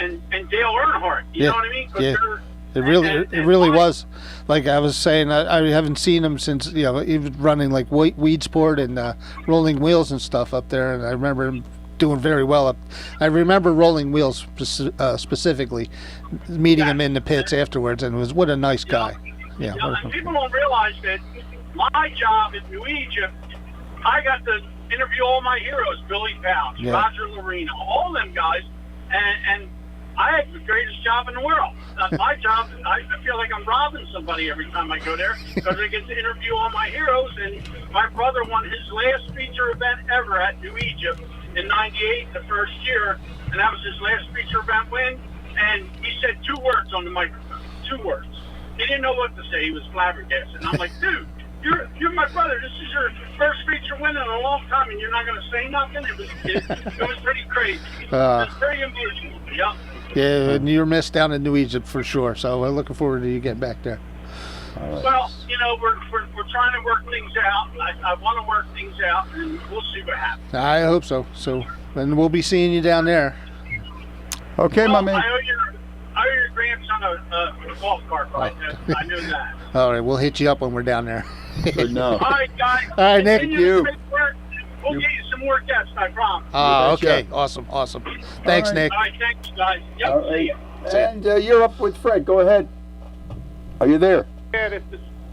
Dale Earnhardt. You know what I mean? It really was. Like I was saying, I haven't seen him since, he was running like Weedsport and Rolling Wheels and stuff up there, and I remember him doing very well. I remember Rolling Wheels specifically, meeting him in the pits afterwards, and what a nice guy. Yeah. And people don't realize that my job at New Egypt, I got to interview all my heroes, Billy Pouch, Roger Lorino, all them guys, and I had the greatest job in the world. My job, I feel like I'm robbing somebody every time I go there because I get to interview all my heroes. And my brother won his last feature event ever at New Egypt in '98, the first year, and that was his last feature event win. And he said 2 words on the microphone, 2 words. He didn't know what to say. He was flabbergasted. And I'm like, dude, you're my brother. This is your first feature win in a long time, and you're not going to say nothing? It was pretty crazy. It was very emotional. Yeah. Yeah, and you're missed down in New Egypt for sure. So we're looking forward to you getting back there. Right. Well, we're trying to work things out. I want to work things out, and we'll see what happens. I hope so. So, and we'll be seeing you down there. Okay, my man. I owe your grandson a golf cart ride. I know that. All right, we'll hit you up when we're down there. Good enough. All right, guys. All right, Nick. Thank you. We'll get you some more guests, I promise. Okay. Awesome. Thanks, Nick. All right, thanks, guys. Yep, All right. see you. And you're up with Fred. Go ahead. Are you there? Yeah,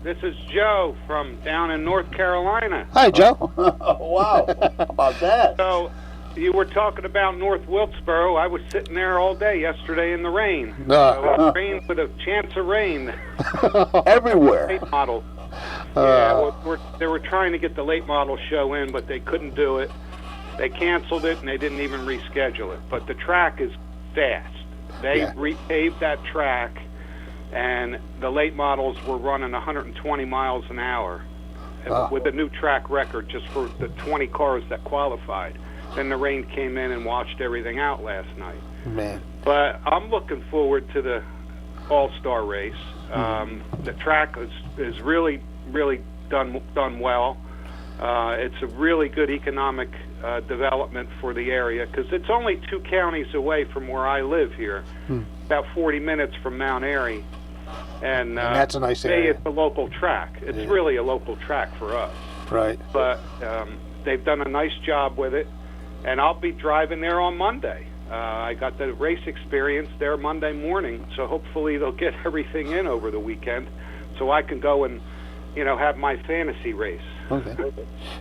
This is Joe from down in North Carolina. Hi, Joe. Wow. How about that? So, you were talking about North Wilkesboro. I was sitting there all day yesterday in the rain. Rain with a chance of rain. Everywhere. Late model. They were trying to get the late model show in, but they couldn't do it. They canceled it, and they didn't even reschedule it. But the track is fast. They repaved that track, and the late models were running 120 miles an hour with a new track record just for the 20 cars that qualified. Then the rain came in and washed everything out last night. Man. But I'm looking forward to the All-Star race. The track is really, really done well. It's a really good economic development for the area because it's only 2 counties away from where I live here, about 40 minutes from Mount Airy. And that's a nice area. It's a local track. It's really a local track for us. Right. But they've done a nice job with it. And I'll be driving there on Monday. I got the race experience there Monday morning, so hopefully they'll get everything in over the weekend so I can go and, have my fantasy race. Okay.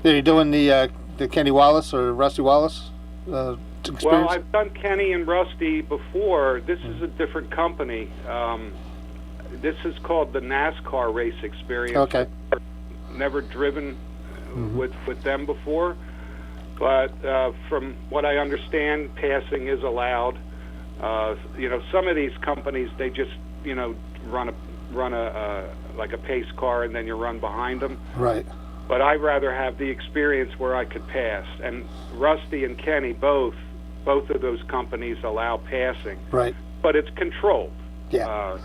Are you doing the Kenny Wallace or Rusty Wallace experience? Well, I've done Kenny and Rusty before. This is a different company. This is called the NASCAR race experience. Okay. I've never driven with them before. But from what I understand, passing is allowed. Some of these companies, they just, run a like a pace car and then you run behind them. Right. But I'd rather have the experience where I could pass. And Rusty and Kenny, both of those companies allow passing. Right. But it's controlled. Yeah.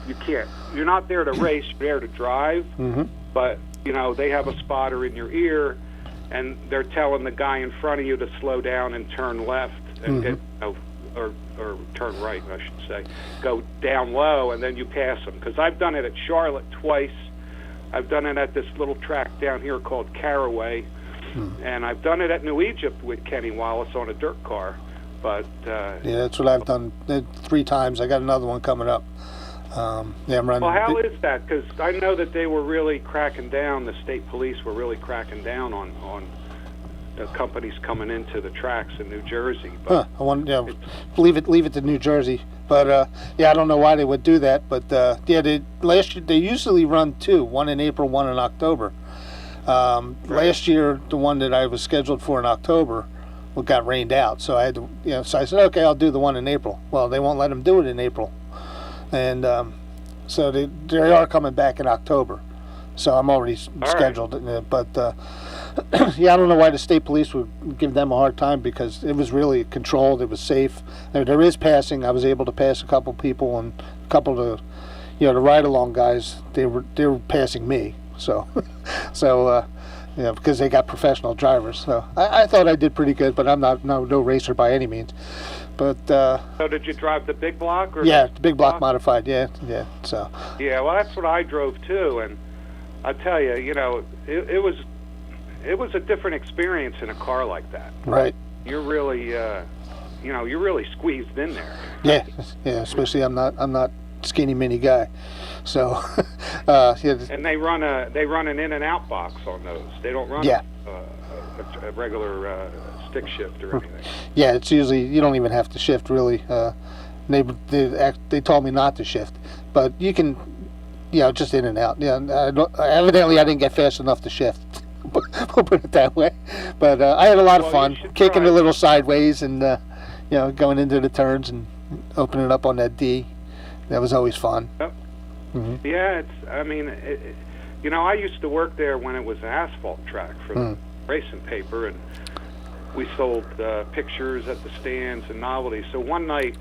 You're not there to race, you're there to drive. But, they have a spotter in your ear, and they're telling the guy in front of you to slow down and turn left and get, or turn right, I should say. Go down low, and then you pass them. Because I've done it at Charlotte twice. I've done it at this little track down here called Caraway, and I've done it at New Egypt with Kenny Wallace on a dirt car. But that's what I've done 3 times. I got another one coming up. I'm running. Well, how is that? Because I know that they were really cracking down. The state police were really cracking down on the companies coming into the tracks in New Jersey. But I want leave it to New Jersey. But I don't know why they would do that. But last year they usually run 2, one in April, one in October. Last year, the one that I was scheduled for in October got rained out, so I had to, so I said, okay, I'll do the one in April. Well, they won't let them do it in April. And so they are coming back in October. So I'm already scheduled. Right. But, I don't know why the state police would give them a hard time because it was really controlled. It was safe. There is passing. I was able to pass a couple people and a couple of the ride-along guys. They were passing me. So, because they got professional drivers. So I thought I did pretty good, but I'm no racer by any means. But so did you drive the big block? Or the big block modified. Yeah. So. Yeah, well, that's what I drove too, and I tell you, it was a different experience in a car like that. Right. You're really, you're really squeezed in there. Yeah. Especially I'm not skinny mini guy, so. And they run an in and out box on those. They don't run a regular stick shift or anything. Yeah, it's usually you don't even have to shift really. They told me not to shift, but you can, just in and out. Yeah, evidently I didn't get fast enough to shift. We'll put it that way. But I had a lot of fun kicking a little sideways and going into the turns and opening up on that D. That was always fun. Yep. Yeah, I used to work there when it was an asphalt track for the racing paper, and we sold pictures at the stands and novelties. So one night,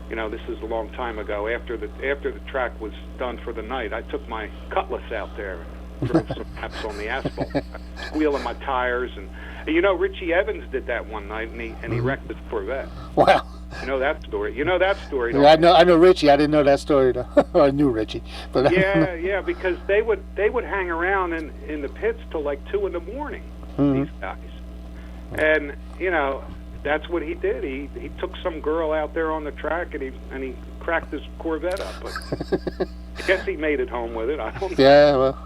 this is a long time ago, after the track was done for the night, I took my Cutlass out there and drove some laps on the asphalt, squealing my tires. And Richie Evans did that one night, and he wrecked his Corvette. Wow. You know that story. Yeah, I know Richie. I didn't know that story. I knew Richie, but yeah, because they would hang around in the pits till like 2 in the morning. These guys, and that's what he did. He took some girl out there on the track and he cracked his Corvette up. But I guess he made it home with it. I don't know. Yeah, well.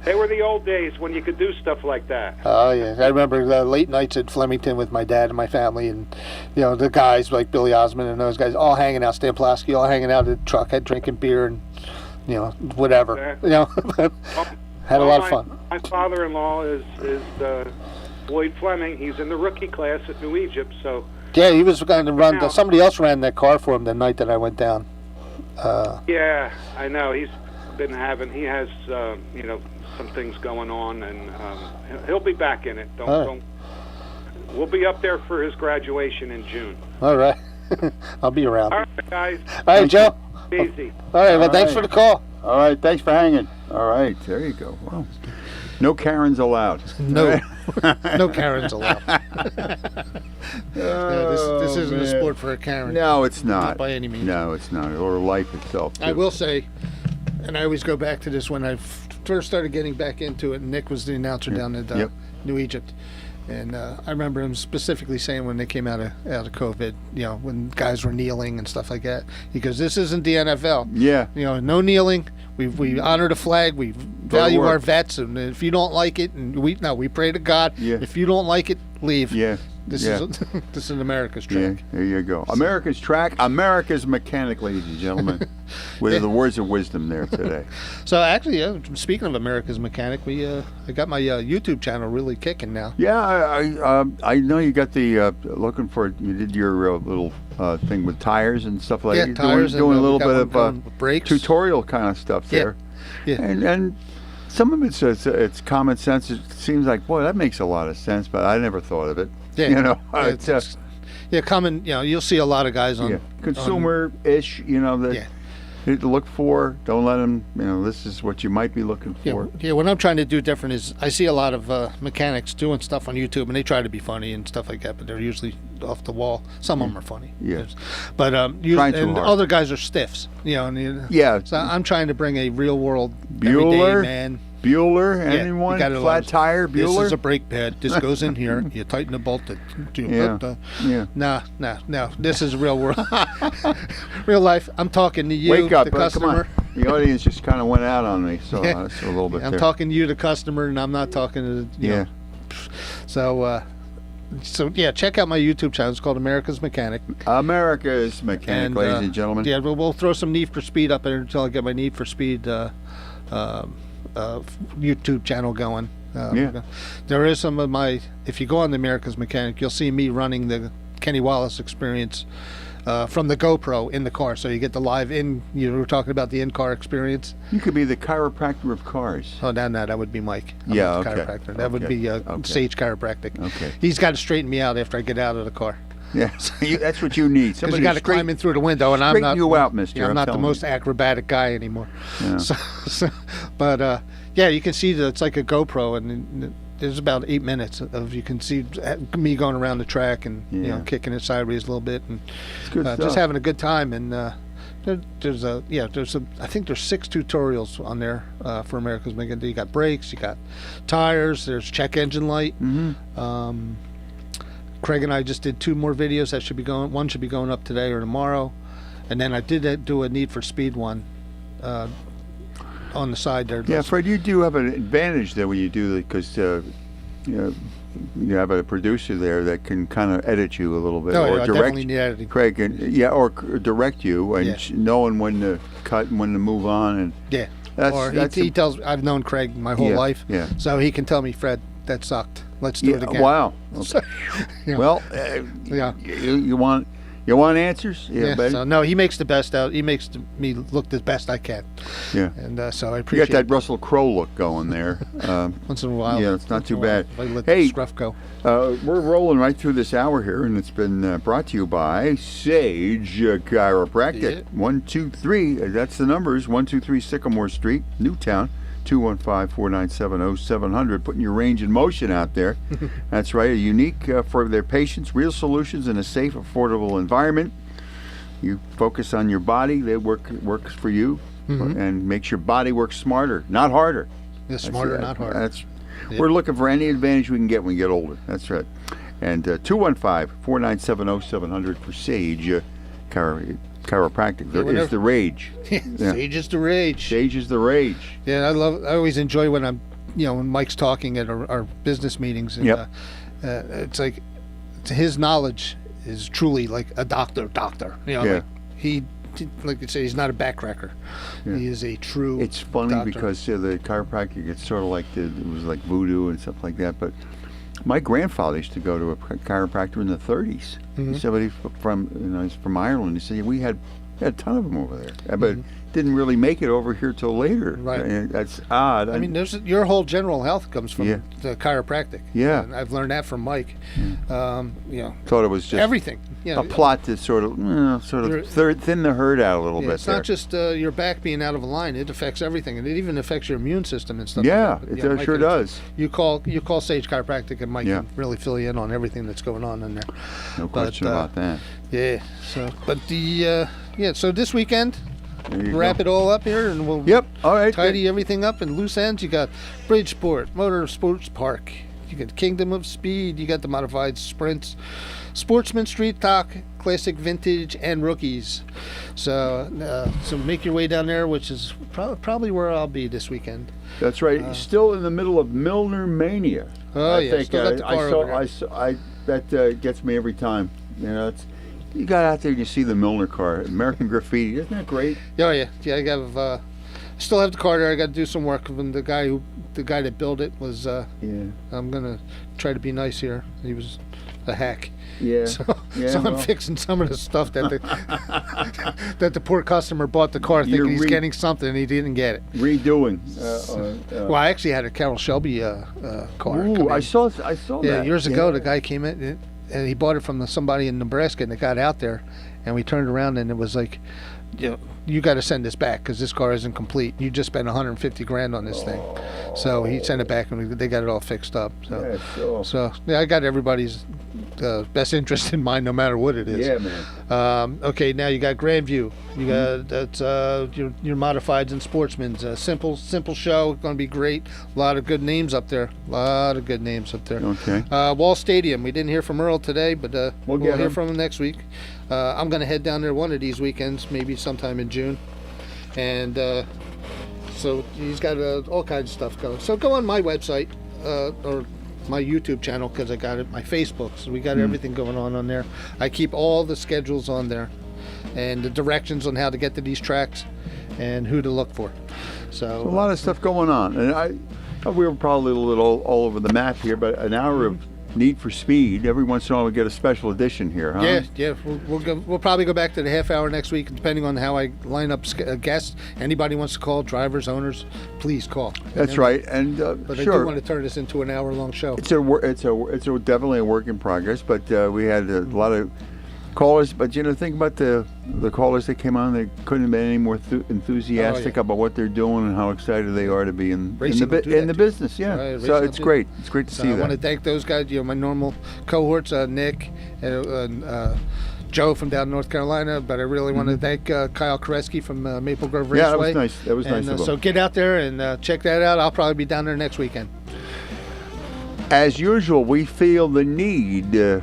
They were the old days when you could do stuff like that. Oh, yeah. I remember the late nights at Flemington with my dad and my family, and, you know, the guys like Billy Osmond and those guys all hanging out, Stan Pulaski, all hanging out at the truck, drinking beer and, you know, whatever. You know, had a lot of fun. My father-in-law is Lloyd Fleming. He's in the rookie class at New Egypt, so... Yeah, he was going to run... somebody else ran that car for him the night that I went down. Yeah, I know. He has, you know, some things going on, and he'll be back in it. We'll be up there for his graduation in June. All right. I'll be around. All right, guys. All right, Joe. Easy. All right, well, thanks for the call. All right, thanks for hanging. All right, there you go. Well, no Karens allowed. No. No Karens allowed. This isn't a sport for a Karen. No, it's not. Not by any means. No, it's not. Or life itself, too. I will say, and I always go back to this when I first started getting back into it, and Nick was the announcer down at New Egypt. And I remember him specifically saying when they came out of COVID, you know, when guys were kneeling and stuff like that, he goes, "This isn't the NFL. Yeah. You know, no kneeling. We honor the flag. We value our vets. And if you don't like it, and we pray to God. Yeah. If you don't like it, leave. Yeah. This is America's track. Yeah, there you go. America's track, America's mechanic, ladies and gentlemen. With the words of wisdom there today. So actually, speaking of America's mechanic, I got my YouTube channel really kicking now. Yeah, I know you got the you did your little thing with tires and stuff like that. Yeah, tires doing a little bit of brakes, tutorial kind of stuff there. Yeah. And some of it's common sense. It seems like, boy, that makes a lot of sense, but I never thought of it. Yeah, you know, common. You know, you'll see a lot of guys on consumer-ish. You know that. To look for, don't let them, you know, this is what you might be looking for. Yeah, what I'm trying to do different is I see a lot of mechanics doing stuff on YouTube, and they try to be funny and stuff like that, but they're usually off the wall. Some of them are funny. Yeah. But other guys are stiffs, you know. And, so I'm trying to bring a real world, everyday man. Bueller, anyone? Flat tire, Bueller? This is a brake pad. This goes in here. You tighten the bolt. No. This is real world. Real life. I'm talking to you, Wake up, the customer. Come on. The audience just kind of went out on me, so that's a little bit I'm talking to you, the customer, and I'm not talking to you know. So check out my YouTube channel. It's called America's Mechanic. America's Mechanic, ladies and gentlemen. Yeah, we'll throw some Need for Speed up there until I get my Need for Speed YouTube channel going. There is some of my, if you go on the America's Mechanic, you'll see me running the Kenny Wallace experience from the GoPro in the car, so you get the live you were talking about the in-car experience. You could be the chiropractor of cars. Oh, no, that would be Mike. Chiropractor. That would be Sage Chiropractic. Okay. He's got to straighten me out after I get out of the car. Yeah, that's what you need. Because you got to climb in through the window, and I'm not. You out, mister. I'm not the most acrobatic guy anymore. Yeah. But you can see that it's like a GoPro, and there's about 8 minutes of you can see me going around the track and you know, kicking it sideways a little bit and just having a good time. And I think there's 6 tutorials on there for America's Mechanic. You got brakes, you got tires, there's check engine light. Mm-hmm. Craig and I just did 2 more videos that should be going. One should be going up today or tomorrow, and then I did do a Need for Speed one on the side there. Yeah, Fred, you do have an advantage there when you do that because you have a producer there that can kind of edit you a little bit or direct. Definitely need editing. Craig, or direct you and knowing when to cut and when to move on. And he tells. I've known Craig my whole life, so he can tell me, Fred, that sucked. Let's do it again. Wow. Okay. Well, you want answers? Yeah, buddy. So no, he makes the best out. He makes me look the best I can. Yeah. And so I appreciate. You got that Russell Crowe look going there. Once in a while. Yeah, it's not too bad. I let the scruff go. We're rolling right through this hour here, and it's been brought to you by Sage Chiropractic. Yeah. 123. That's the numbers. 123 Sycamore Street, Newtown. 215-497-0700, putting your range in motion out there. That's right, a unique for their patients, real solutions in a safe, affordable environment. You focus on your body, they works for you, and makes your body work smarter, not harder. Yeah, smarter, not harder. We're looking for any advantage we can get when we get older. That's right. And 215-497-0700 for Sage chiropractic. There is the rage. Sage is the rage. Sage is the rage. Yeah, I always enjoy when I'm, when Mike's talking at our business meetings. And, it's like his knowledge is truly like a doctor. Like he, like you say, he's not a backcracker. Yeah. He is a true. It's funny doctor. because the chiropractic, it's sort of like it was like voodoo and stuff like that. But my grandfather used to go to a chiropractor in the 30s. Mm-hmm. Somebody he's from Ireland. He said we had a ton of them over there, but didn't really make it over here till later. Right. And that's odd. I mean, your whole general health comes from the chiropractic. Yeah. And I've learned that from Mike. Thought it was just everything. A plot to sort of thin the herd out a little bit. It's not just your back being out of line; it affects everything, and it even affects your immune system and stuff. Yeah, like that. It sure does. You call Sage Chiropractic, and Mike can really fill you in on everything that's going on in there. No question about that. Yeah. So, but so this weekend. Wrap it all up here, and we'll all right. tidy everything up. And loose ends, you got Bridgeport Motor Sports Park. You got Kingdom of Speed. You got the modified sprints, Sportsman Street Talk, Classic Vintage, and Rookies. So make your way down there, which is probably where I'll be this weekend. That's right. Still in the middle of Milner Mania. Oh, I think still got the car over there. That gets me every time. You got out there and you see the Milner car, American Graffiti. Isn't that great? Oh yeah. I still have the car there. I got to do some work. And the guy that built it was. I'm gonna try to be nice here. He was a hack. Yeah. So I'm fixing some of the stuff that the poor customer bought the car thinking he's getting something and he didn't get it. Redoing. Well, I actually had a Carroll Shelby car. Ooh, I saw that. Yeah, years ago the guy came in. And he bought it from somebody in Nebraska, and it got out there, and we turned around, and it was like, you got to send this back because this car isn't complete. You just spent $150,000 on this thing. So he sent it back, and they got it all fixed up. So I got everybody's best interest in mind, no matter what it is. Yeah, man. Okay, now you got Grandview. You got that's your modifieds and sportsmen's. Simple show. Going to be great. A lot of good names up there. Okay. Wall Stadium. We didn't hear from Earl today, but we'll hear from him next week. I'm going to head down there one of these weekends, maybe sometime in June. And so he's got all kinds of stuff going. So go on my website or my YouTube channel because I got it. My Facebook. So we got everything going on there. I keep all the schedules on there and the directions on how to get to these tracks and who to look for. So a lot of stuff going on. And we were probably a little all over the map here, but an hour of Need for Speed. Every once in a while we get a special edition here, huh? Yeah. We'll probably go back to the half hour next week, depending on how I line up guests. Anybody wants to call, drivers, owners, please call. That's right. And but I do want to turn this into an hour-long show. It's definitely a work in progress. But we had a lot of callers. But think about the callers that came on. They couldn't have been any more enthusiastic about what they're doing and how excited they are to be in the business. Yeah, right, so it's great. It's great to see that. I want to thank those guys. My normal cohorts, Nick and Joe from down in North Carolina. But I really want to thank Kyle Koreski from Maple Grove Raceway. Yeah, that was nice. That was nice. So get out there and check that out. I'll probably be down there next weekend. As usual, we feel the need.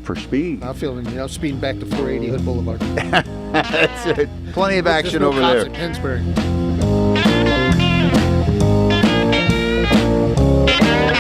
For speed. I'm feeling, speeding back to 480 Hood Boulevard. That's it. Plenty of action over there. Pennsbury.